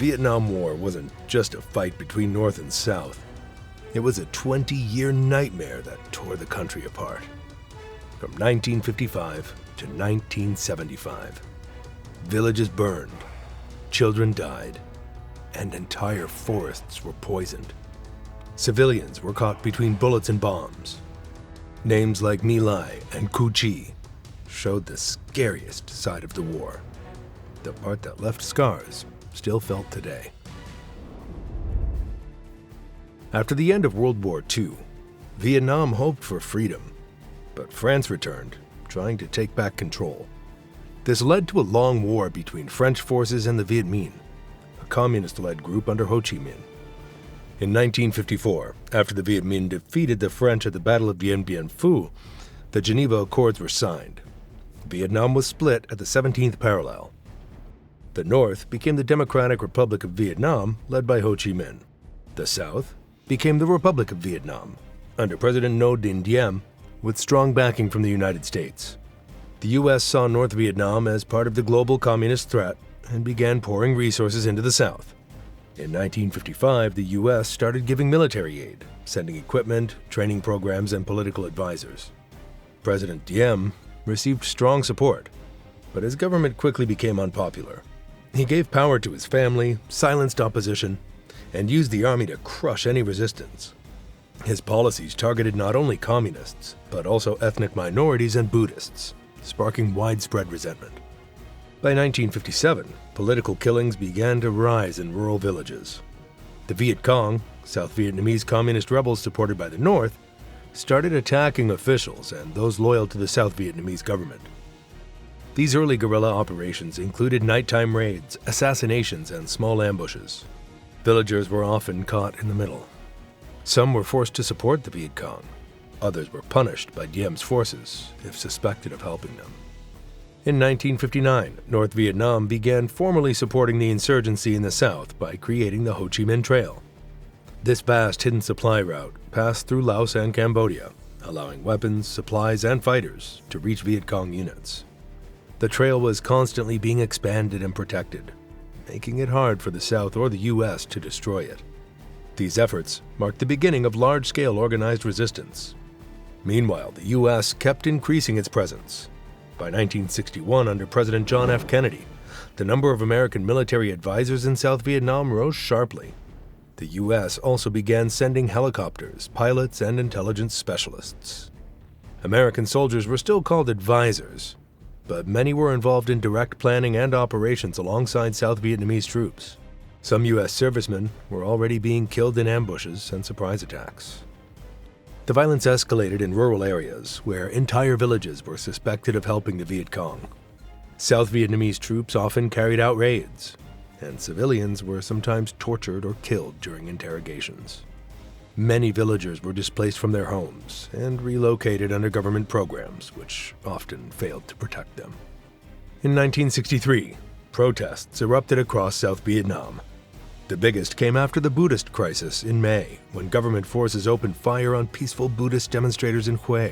Vietnam War wasn't just a fight between North and South. It was a 20-year nightmare that tore the country apart. From 1955 to 1975, villages burned, children died, and entire forests were poisoned. Civilians were caught between bullets and bombs. Names like My Lai and Cu Chi showed the scariest side of the war, the part that left scars still felt today. After the end of World War II, Vietnam hoped for freedom, but France returned, trying to take back control. This led to a long war between French forces and the Viet Minh, a communist-led group under Ho Chi Minh. In 1954, after the Viet Minh defeated the French at the Battle of Dien Bien Phu, the Geneva Accords were signed. Vietnam was split at the 17th parallel. The North became the Democratic Republic of Vietnam, led by Ho Chi Minh. The South became the Republic of Vietnam, under President Ngo Dinh Diem, with strong backing from the United States. The U.S. saw North Vietnam as part of the global communist threat and began pouring resources into the South. In 1955, the U.S. started giving military aid, sending equipment, training programs, and political advisors. President Diem received strong support, but his government quickly became unpopular. He gave power to his family, silenced opposition, and used the army to crush any resistance. His policies targeted not only communists, but also ethnic minorities and Buddhists, sparking widespread resentment. By 1957, political killings began to rise in rural villages. The Viet Cong, South Vietnamese communist rebels supported by the North, started attacking officials and those loyal to the South Vietnamese government. These early guerrilla operations included nighttime raids, assassinations, and small ambushes. Villagers were often caught in the middle. Some were forced to support the Viet Cong. Others were punished by Diem's forces if suspected of helping them. In 1959, North Vietnam began formally supporting the insurgency in the South by creating the Ho Chi Minh Trail. This vast hidden supply route passed through Laos and Cambodia, allowing weapons, supplies, and fighters to reach Viet Cong units. The trail was constantly being expanded and protected, making it hard for the South or the U.S. to destroy it. These efforts marked the beginning of large-scale organized resistance. Meanwhile, the U.S. kept increasing its presence. By 1961, under President John F. Kennedy, the number of American military advisors in South Vietnam rose sharply. The U.S. also began sending helicopters, pilots, and intelligence specialists. American soldiers were still called advisors, but many were involved in direct planning and operations alongside South Vietnamese troops. Some U.S. servicemen were already being killed in ambushes and surprise attacks. The violence escalated in rural areas where entire villages were suspected of helping the Viet Cong. South Vietnamese troops often carried out raids, and civilians were sometimes tortured or killed during interrogations. Many villagers were displaced from their homes and relocated under government programs, which often failed to protect them. In 1963, protests erupted across South Vietnam. The biggest came after the Buddhist crisis in May, when government forces opened fire on peaceful Buddhist demonstrators in Hue.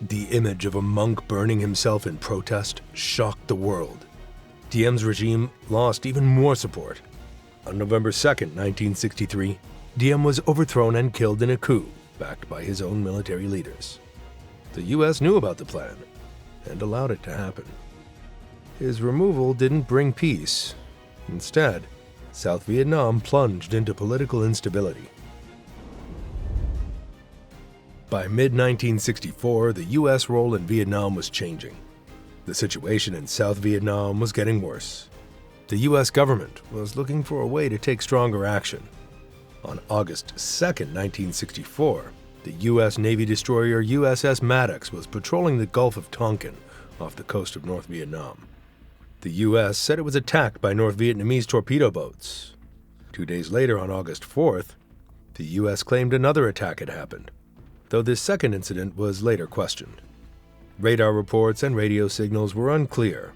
The image of a monk burning himself in protest shocked the world. Diem's regime lost even more support. On November 2, 1963, Diem was overthrown and killed in a coup, backed by his own military leaders. The U.S. knew about the plan and allowed it to happen. His removal didn't bring peace. Instead, South Vietnam plunged into political instability. By mid-1964, the U.S. role in Vietnam was changing. The situation in South Vietnam was getting worse. The U.S. government was looking for a way to take stronger action. On August 2, 1964, the U.S. Navy destroyer USS Maddox was patrolling the Gulf of Tonkin off the coast of North Vietnam. The U.S. said it was attacked by North Vietnamese torpedo boats. 2 days later, on August 4th, the U.S. claimed another attack had happened, though this second incident was later questioned. Radar reports and radio signals were unclear,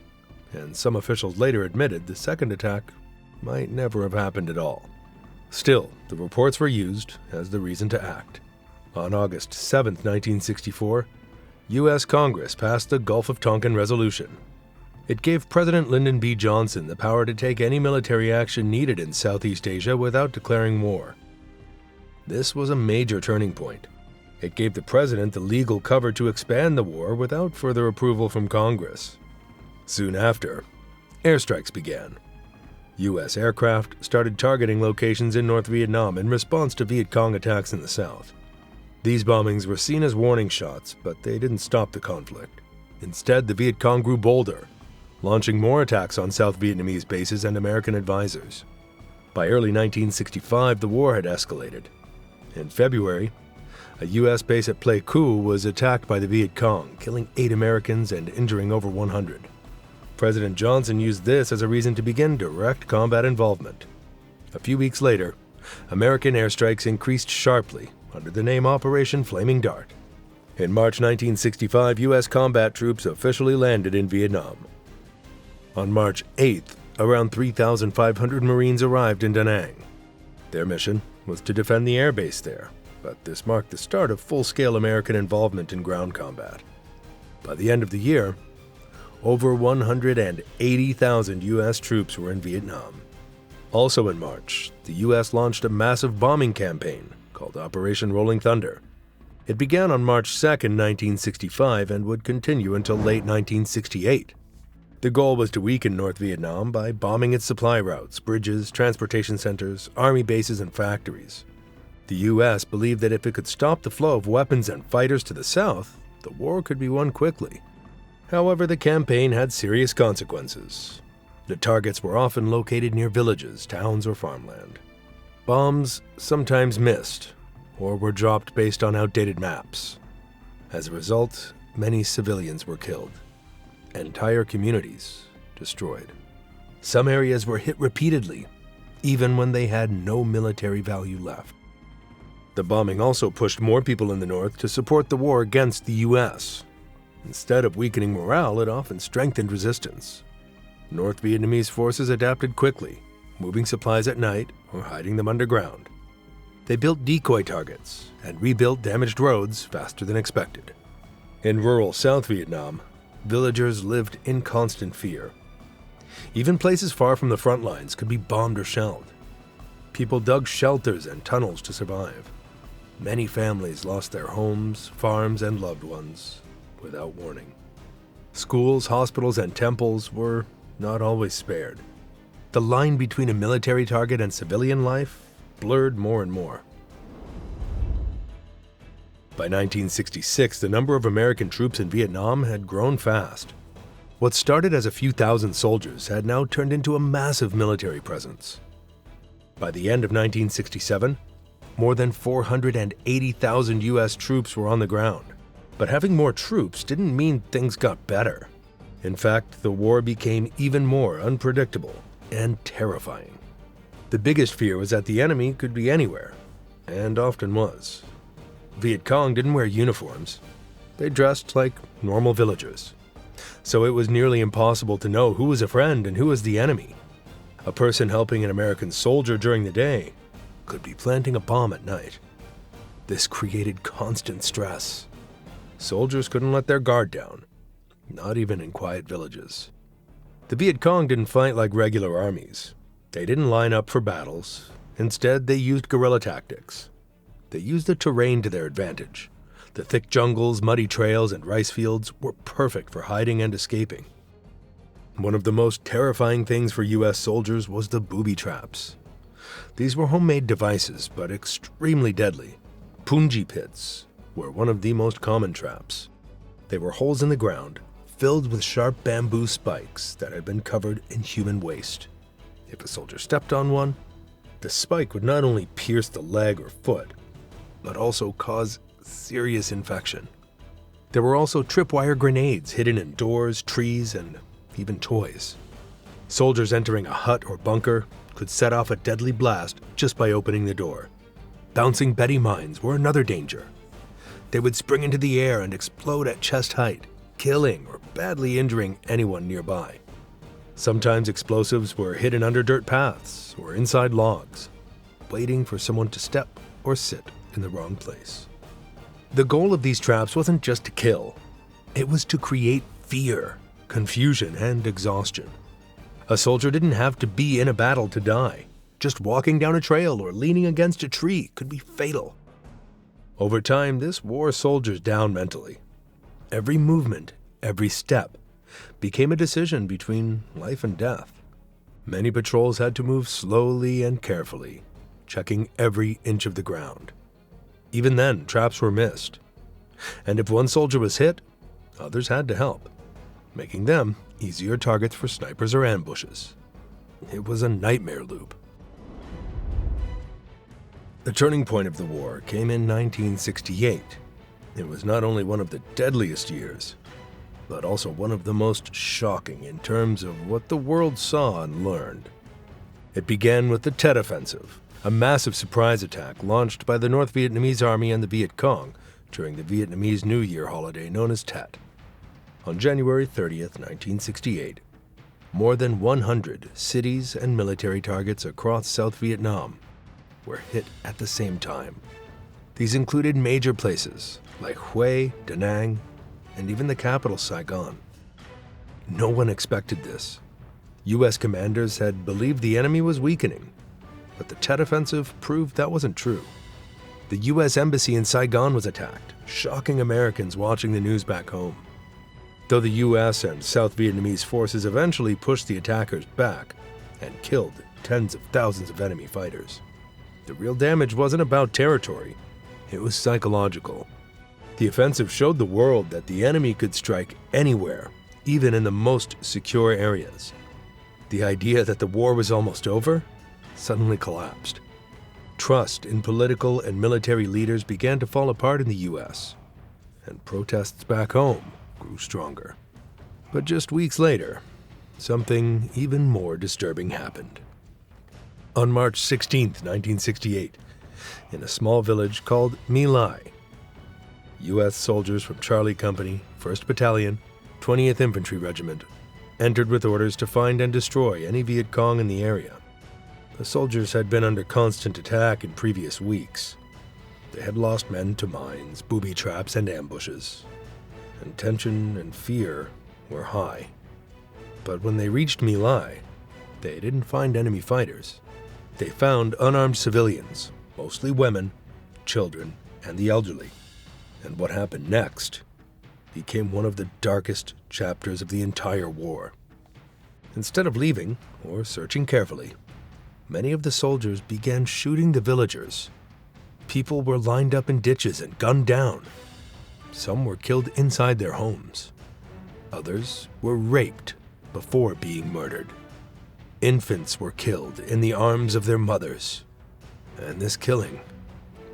and some officials later admitted the second attack might never have happened at all. Still, the reports were used as the reason to act. On August 7, 1964, U.S. Congress passed the Gulf of Tonkin Resolution. It gave President Lyndon B. Johnson the power to take any military action needed in Southeast Asia without declaring war. This was a major turning point. It gave the president the legal cover to expand the war without further approval from Congress. Soon after, airstrikes began. U.S. aircraft started targeting locations in North Vietnam in response to Viet Cong attacks in the south. These bombings were seen as warning shots, but they didn't stop the conflict. Instead, the Viet Cong grew bolder, launching more attacks on South Vietnamese bases and American advisors. By early 1965, the war had escalated. In February, a U.S. base at Pleiku was attacked by the Viet Cong, killing 8 Americans and injuring over 100. President Johnson used this as a reason to begin direct combat involvement. A few weeks later, American airstrikes increased sharply under the name Operation Flaming Dart. In March 1965, U.S. combat troops officially landed in Vietnam. On March 8th, around 3,500 Marines arrived in Da Nang. Their mission was to defend the airbase there, but this marked the start of full-scale American involvement in ground combat. By the end of the year, over 180,000 U.S. troops were in Vietnam. Also in March, the U.S. launched a massive bombing campaign called Operation Rolling Thunder. It began on March 2, 1965, and would continue until late 1968. The goal was to weaken North Vietnam by bombing its supply routes, bridges, transportation centers, army bases, and factories. The U.S. believed that if it could stop the flow of weapons and fighters to the south, the war could be won quickly. However, the campaign had serious consequences. The targets were often located near villages, towns, or farmland. Bombs sometimes missed, or were dropped based on outdated maps. As a result, many civilians were killed. Entire communities destroyed. Some areas were hit repeatedly, even when they had no military value left. The bombing also pushed more people in the north to support the war against the U.S. Instead of weakening morale, it often strengthened resistance. North Vietnamese forces adapted quickly, moving supplies at night or hiding them underground. They built decoy targets and rebuilt damaged roads faster than expected. In rural South Vietnam, villagers lived in constant fear. Even places far from the front lines could be bombed or shelled. People dug shelters and tunnels to survive. Many families lost their homes, farms, and loved ones without warning. Schools, hospitals, and temples were not always spared. The line between a military target and civilian life blurred more and more. By 1966, the number of American troops in Vietnam had grown fast. What started as a few thousand soldiers had now turned into a massive military presence. By the end of 1967, more than 480,000 U.S. troops were on the ground. But having more troops didn't mean things got better. In fact, the war became even more unpredictable and terrifying. The biggest fear was that the enemy could be anywhere, and often was. Viet Cong didn't wear uniforms. They dressed like normal villagers. So it was nearly impossible to know who was a friend and who was the enemy. A person helping an American soldier during the day could be planting a bomb at night. This created constant stress. Soldiers couldn't let their guard down, not even in quiet villages. The Viet Cong didn't fight like regular armies. They didn't line up for battles. Instead, they used guerrilla tactics. They used the terrain to their advantage. The thick jungles, muddy trails, and rice fields were perfect for hiding and escaping. One of the most terrifying things for U.S. soldiers was the booby traps. These were homemade devices, but extremely deadly. Punji pits were one of the most common traps. They were holes in the ground, filled with sharp bamboo spikes that had been covered in human waste. If a soldier stepped on one, the spike would not only pierce the leg or foot, but also cause serious infection. There were also tripwire grenades hidden in doors, trees, and even toys. Soldiers entering a hut or bunker could set off a deadly blast just by opening the door. Bouncing Betty mines were another danger. They would spring into the air and explode at chest height, killing or badly injuring anyone nearby. Sometimes explosives were hidden under dirt paths or inside logs, waiting for someone to step or sit in the wrong place. The goal of these traps wasn't just to kill. It was to create fear, confusion, and exhaustion. A soldier didn't have to be in a battle to die. Just walking down a trail or leaning against a tree could be fatal. Over time, this wore soldiers down mentally. Every movement, every step, became a decision between life and death. Many patrols had to move slowly and carefully, checking every inch of the ground. Even then, traps were missed. And if one soldier was hit, others had to help, making them easier targets for snipers or ambushes. It was a nightmare loop. The turning point of the war came in 1968. It was not only one of the deadliest years, but also one of the most shocking in terms of what the world saw and learned. It began with the Tet Offensive, a massive surprise attack launched by the North Vietnamese Army and the Viet Cong during the Vietnamese New Year holiday known as Tet. On January 30th, 1968, more than 100 cities and military targets across South Vietnam were hit at the same time. These included major places like Hue, Da Nang, and even the capital, Saigon. No one expected this. U.S. commanders had believed the enemy was weakening, but the Tet Offensive proved that wasn't true. The U.S. Embassy in Saigon was attacked, shocking Americans watching the news back home. Though the U.S. and South Vietnamese forces eventually pushed the attackers back and killed tens of thousands of enemy fighters, the real damage wasn't about territory, it was psychological. The offensive showed the world that the enemy could strike anywhere, even in the most secure areas. The idea that the war was almost over suddenly collapsed. Trust in political and military leaders began to fall apart in the U.S., and protests back home grew stronger. But just weeks later, something even more disturbing happened. On March 16, 1968, in a small village called My Lai, U.S. soldiers from Charlie Company, 1st Battalion, 20th Infantry Regiment, entered with orders to find and destroy any Viet Cong in the area. The soldiers had been under constant attack in previous weeks. They had lost men to mines, booby traps, and ambushes, and tension and fear were high. But when they reached My Lai, they didn't find enemy fighters. They found unarmed civilians, mostly women, children, and the elderly. And what happened next became one of the darkest chapters of the entire war. Instead of leaving or searching carefully, many of the soldiers began shooting the villagers. People were lined up in ditches and gunned down. Some were killed inside their homes. Others were raped before being murdered. Infants were killed in the arms of their mothers. And this killing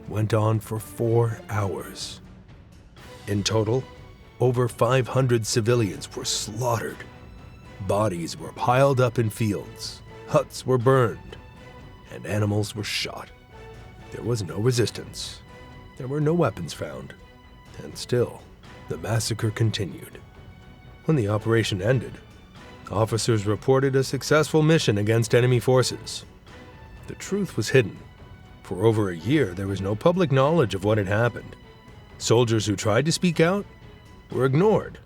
went on for 4 hours. In total, over 500 civilians were slaughtered. Bodies were piled up in fields, huts were burned, and animals were shot. There was no resistance. There were no weapons found. And still, the massacre continued. When the operation ended, officers reported a successful mission against enemy forces. The truth was hidden. For over a year, there was no public knowledge of what had happened. Soldiers who tried to speak out were ignored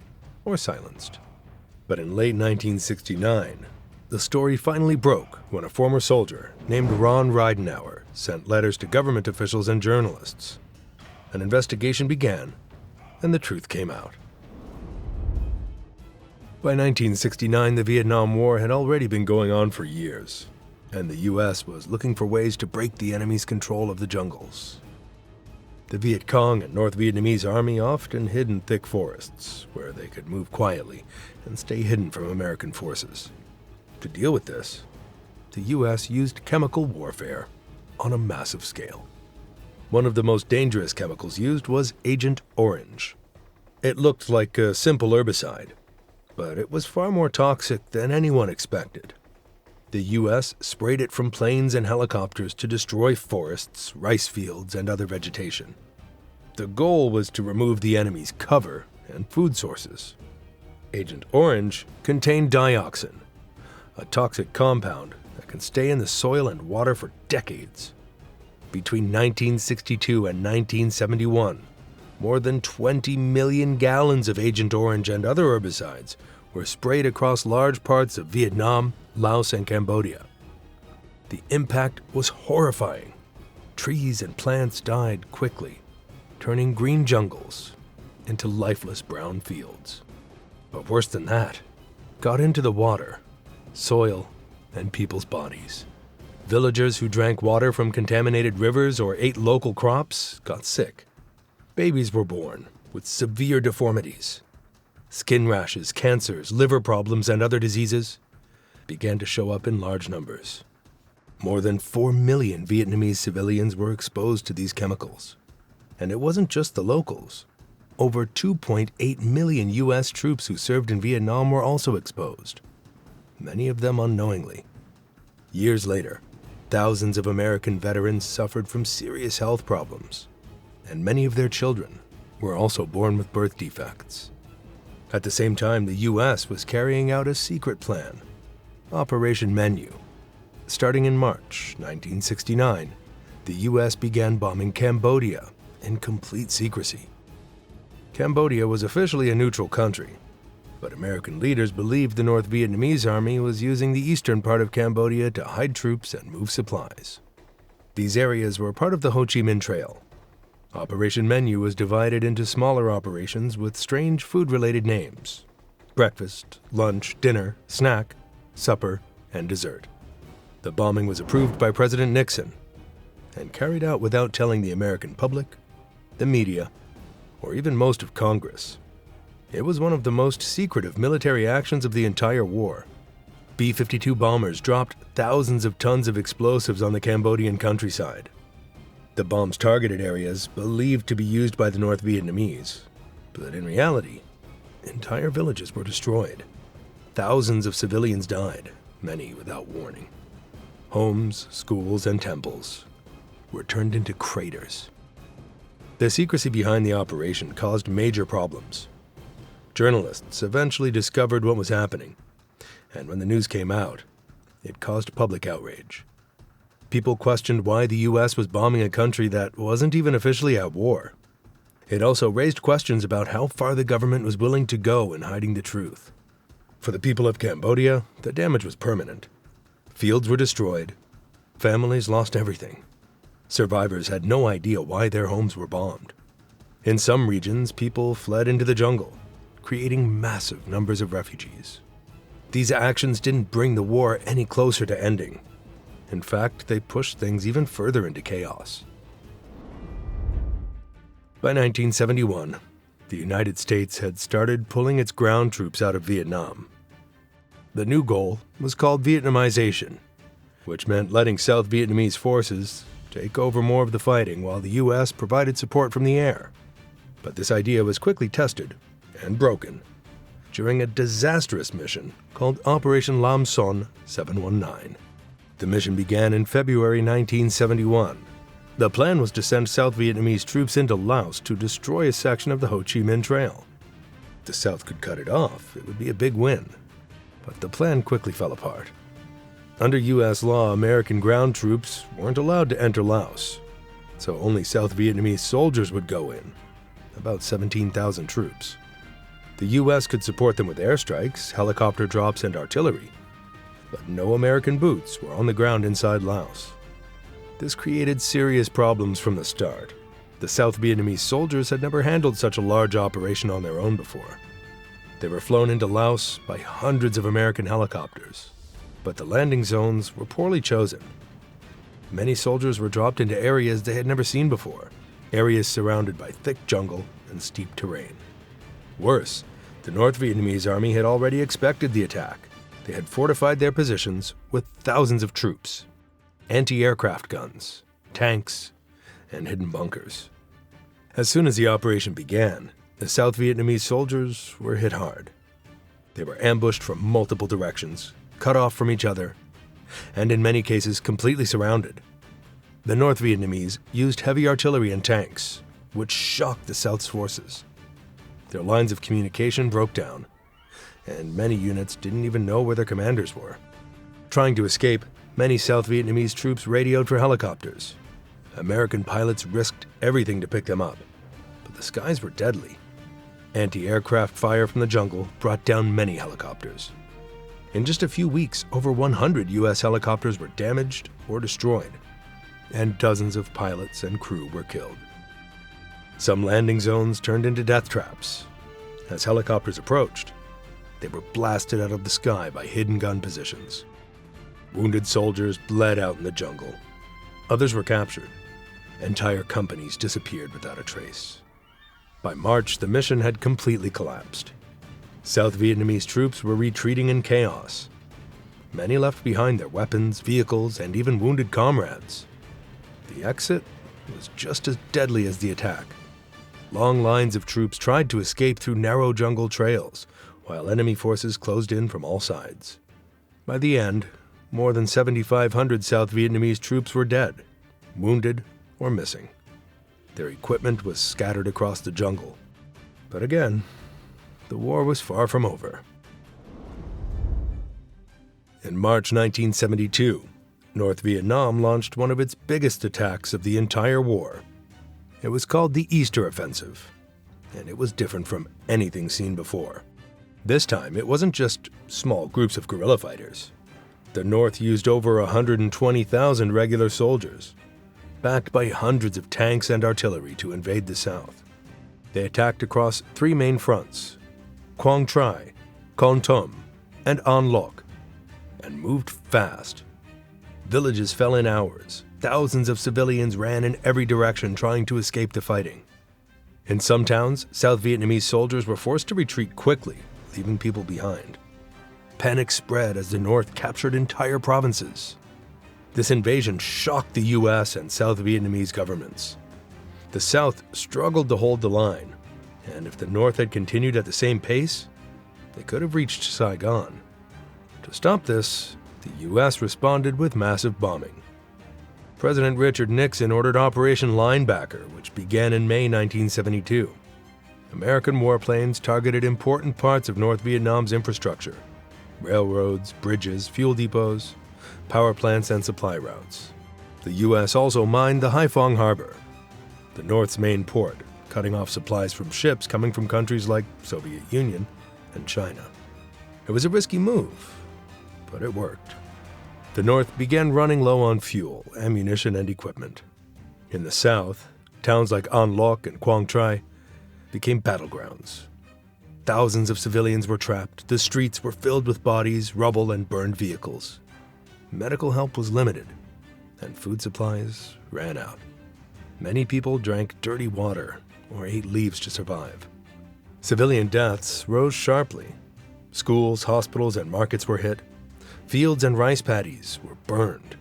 or silenced. But in late 1969, the story finally broke when a former soldier named Ron Ridenour sent letters to government officials and journalists. An investigation began, and the truth came out. By 1969, the Vietnam War had already been going on for years, and the U.S. was looking for ways to break the enemy's control of the jungles. The Viet Cong and North Vietnamese Army often hid in thick forests, where they could move quietly and stay hidden from American forces. To deal with this, the U.S. used chemical warfare on a massive scale. One of the most dangerous chemicals used was Agent Orange. It looked like a simple herbicide, but it was far more toxic than anyone expected. The U.S. sprayed it from planes and helicopters to destroy forests, rice fields, and other vegetation. The goal was to remove the enemy's cover and food sources. Agent Orange contained dioxin, a toxic compound that can stay in the soil and water for decades. Between 1962 and 1971, more than 20 million gallons of Agent Orange and other herbicides were sprayed across large parts of Vietnam, Laos, and Cambodia. The impact was horrifying. Trees and plants died quickly, turning green jungles into lifeless brown fields. But worse than that, got into the water, soil, and people's bodies. Villagers who drank water from contaminated rivers or ate local crops got sick. Babies were born with severe deformities. Skin rashes, cancers, liver problems, and other diseases began to show up in large numbers. More than 4 million Vietnamese civilians were exposed to these chemicals. And it wasn't just the locals. Over 2.8 million U.S. troops who served in Vietnam were also exposed, many of them unknowingly. Years later, thousands of American veterans suffered from serious health problems, and many of their children were also born with birth defects. At the same time, the U.S. was carrying out a secret plan, Operation Menu. Starting in March 1969, the U.S. began bombing Cambodia in complete secrecy. Cambodia was officially a neutral country, but American leaders believed the North Vietnamese army was using the eastern part of Cambodia to hide troops and move supplies. These areas were part of the Ho Chi Minh Trail. Operation Menu was divided into smaller operations with strange food-related names: breakfast, lunch, dinner, snack, supper, and dessert. The bombing was approved by President Nixon and carried out without telling the American public, the media, or even most of Congress. It was one of the most secretive military actions of the entire war. B-52 bombers dropped thousands of tons of explosives on the Cambodian countryside. The bombs targeted areas believed to be used by the North Vietnamese, but in reality, entire villages were destroyed. Thousands of civilians died, many without warning. Homes, schools, and temples were turned into craters. The secrecy behind the operation caused major problems. Journalists eventually discovered what was happening, and when the news came out, it caused public outrage. People questioned why the U.S. was bombing a country that wasn't even officially at war. It also raised questions about how far the government was willing to go in hiding the truth. For the people of Cambodia, the damage was permanent. Fields were destroyed. Families lost everything. Survivors had no idea why their homes were bombed. In some regions, people fled into the jungle, creating massive numbers of refugees. These actions didn't bring the war any closer to ending. In fact, they pushed things even further into chaos. By 1971, the United States had started pulling its ground troops out of Vietnam. The new goal was called Vietnamization, which meant letting South Vietnamese forces take over more of the fighting while the U.S. provided support from the air. But this idea was quickly tested and broken during a disastrous mission called Operation Lam Son 719. The mission began in February 1971. The plan was to send South Vietnamese troops into Laos to destroy a section of the Ho Chi Minh Trail. If the South could cut it off, it would be a big win. But the plan quickly fell apart. Under U.S. law, American ground troops weren't allowed to enter Laos, so only South Vietnamese soldiers would go in, about 17,000 troops. The U.S. could support them with airstrikes, helicopter drops, and artillery, but no American boots were on the ground inside Laos. This created serious problems from the start. The South Vietnamese soldiers had never handled such a large operation on their own before. They were flown into Laos by hundreds of American helicopters, but the landing zones were poorly chosen. Many soldiers were dropped into areas they had never seen before, areas surrounded by thick jungle and steep terrain. Worse, the North Vietnamese army had already expected the attack. They had fortified their positions with thousands of troops, anti-aircraft guns, tanks, and hidden bunkers. As soon as the operation began, the South Vietnamese soldiers were hit hard. They were ambushed from multiple directions, cut off from each other, and in many cases completely surrounded. The North Vietnamese used heavy artillery and tanks, which shocked the South's forces. Their lines of communication broke down, and many units didn't even know where their commanders were. Trying to escape, many South Vietnamese troops radioed for helicopters. American pilots risked everything to pick them up, but the skies were deadly. Anti-aircraft fire from the jungle brought down many helicopters. In just a few weeks, over 100 U.S. helicopters were damaged or destroyed, and dozens of pilots and crew were killed. Some landing zones turned into death traps. As helicopters approached, they were blasted out of the sky by hidden gun positions. Wounded soldiers bled out in the jungle. Others were captured. Entire companies disappeared without a trace. By March, the mission had completely collapsed. South Vietnamese troops were retreating in chaos. Many left behind their weapons, vehicles, and even wounded comrades. The exit was just as deadly as the attack. Long lines of troops tried to escape through narrow jungle trails, while enemy forces closed in from all sides. By the end, more than 7,500 South Vietnamese troops were dead, wounded, or missing. Their equipment was scattered across the jungle. But again, the war was far from over. In March 1972, North Vietnam launched one of its biggest attacks of the entire war. It was called the Easter Offensive, and it was different from anything seen before. This time, it wasn't just small groups of guerrilla fighters. The North used over 120,000 regular soldiers, backed by hundreds of tanks and artillery to invade the South. They attacked across three main fronts, Quang Tri, Con Tum, and An Loc, and moved fast. Villages fell in hours. Thousands of civilians ran in every direction trying to escape the fighting. In some towns, South Vietnamese soldiers were forced to retreat quickly, leaving people behind. Panic spread as the North captured entire provinces. This invasion shocked the U.S. and South Vietnamese governments. The South struggled to hold the line, and if the North had continued at the same pace, they could have reached Saigon. To stop this, the U.S. responded with massive bombing. President Richard Nixon ordered Operation Linebacker, which began in May 1972. American warplanes targeted important parts of North Vietnam's infrastructure: railroads, bridges, fuel depots, power plants, and supply routes. The U.S. also mined the Haiphong Harbor, the North's main port, cutting off supplies from ships coming from countries like Soviet Union and China. It was a risky move, but it worked. The North began running low on fuel, ammunition, and equipment. In the South, towns like An Loc and Quang Tri became battlegrounds. Thousands of civilians were trapped. The streets were filled with bodies, rubble, and burned vehicles. Medical help was limited, and food supplies ran out. Many people drank dirty water or ate leaves to survive. Civilian deaths rose sharply. Schools, hospitals, and markets were hit. Fields and rice paddies were burned.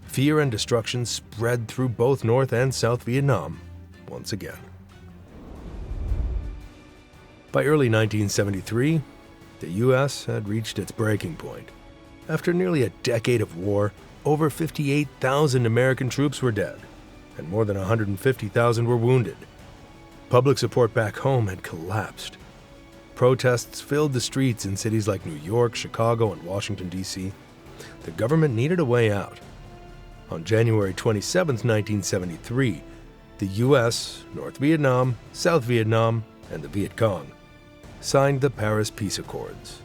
Fear and destruction spread through both North and South Vietnam once again. By early 1973, the U.S. had reached its breaking point. After nearly a decade of war, over 58,000 American troops were dead, and more than 150,000 were wounded. Public support back home had collapsed. Protests filled the streets in cities like New York, Chicago, and Washington, D.C. The government needed a way out. On January 27, 1973, the U.S., North Vietnam, South Vietnam, and the Viet Cong signed the Paris Peace Accords.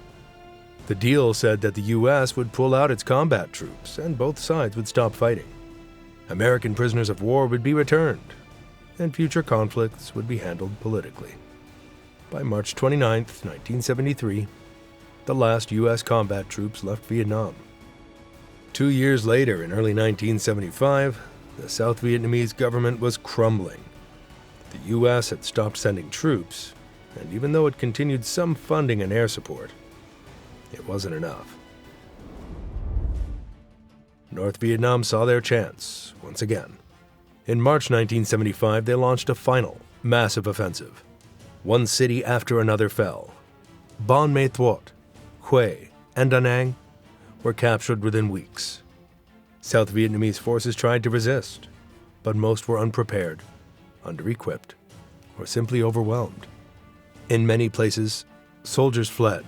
The deal said that the U.S. would pull out its combat troops and both sides would stop fighting. American prisoners of war would be returned, and future conflicts would be handled politically. By March 29, 1973, the last U.S. combat troops left Vietnam. 2 years later, in early 1975, the South Vietnamese government was crumbling. The U.S. had stopped sending troops, and even though it continued some funding and air support, it wasn't enough. North Vietnam saw their chance once again. In March 1975, they launched a final, massive offensive. One city after another fell. Bon Mae Thuot, Hue, and Da Nang were captured within weeks. South Vietnamese forces tried to resist, but most were unprepared, under-equipped, or simply overwhelmed. In many places, soldiers fled,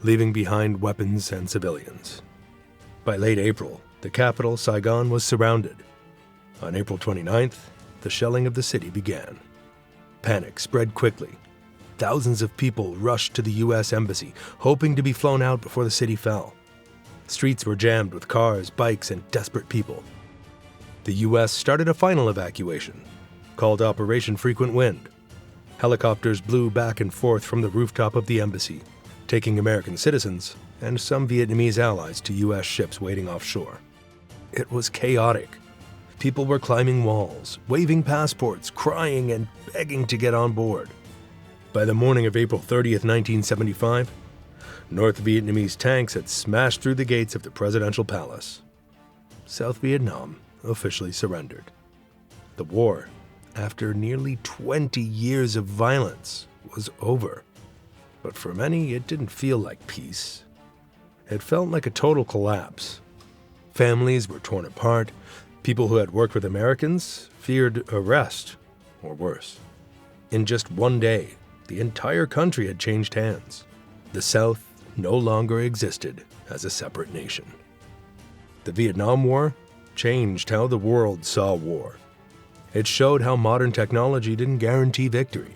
leaving behind weapons and civilians. By late April, the capital, Saigon, was surrounded. On April 29th, the shelling of the city began. Panic spread quickly. thousands of people rushed to the U.S. Embassy, hoping to be flown out before the city fell. Streets were jammed with cars, bikes, and desperate people. The U.S. started a final evacuation, called Operation Frequent Wind. Helicopters blew back and forth from the rooftop of the embassy, taking American citizens and some Vietnamese allies to U.S. ships waiting offshore. It was chaotic. People were climbing walls, waving passports, crying, and begging to get on board. By the morning of April 30th, 1975, North Vietnamese tanks had smashed through the gates of the presidential palace. South Vietnam officially surrendered. The war, after nearly 20 years of violence, was over. But for many, it didn't feel like peace. It felt like a total collapse. Families were torn apart. People who had worked with Americans feared arrest, or worse. In just one day, the entire country had changed hands. The South no longer existed as a separate nation. The Vietnam War changed how the world saw war. It showed how modern technology didn't guarantee victory.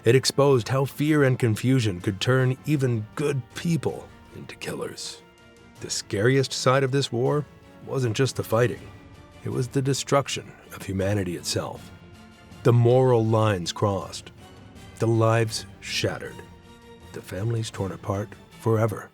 It exposed how fear and confusion could turn even good people into killers. The scariest side of this war wasn't just the fighting. It was the destruction of humanity itself. The moral lines crossed. The lives shattered. The families torn apart forever.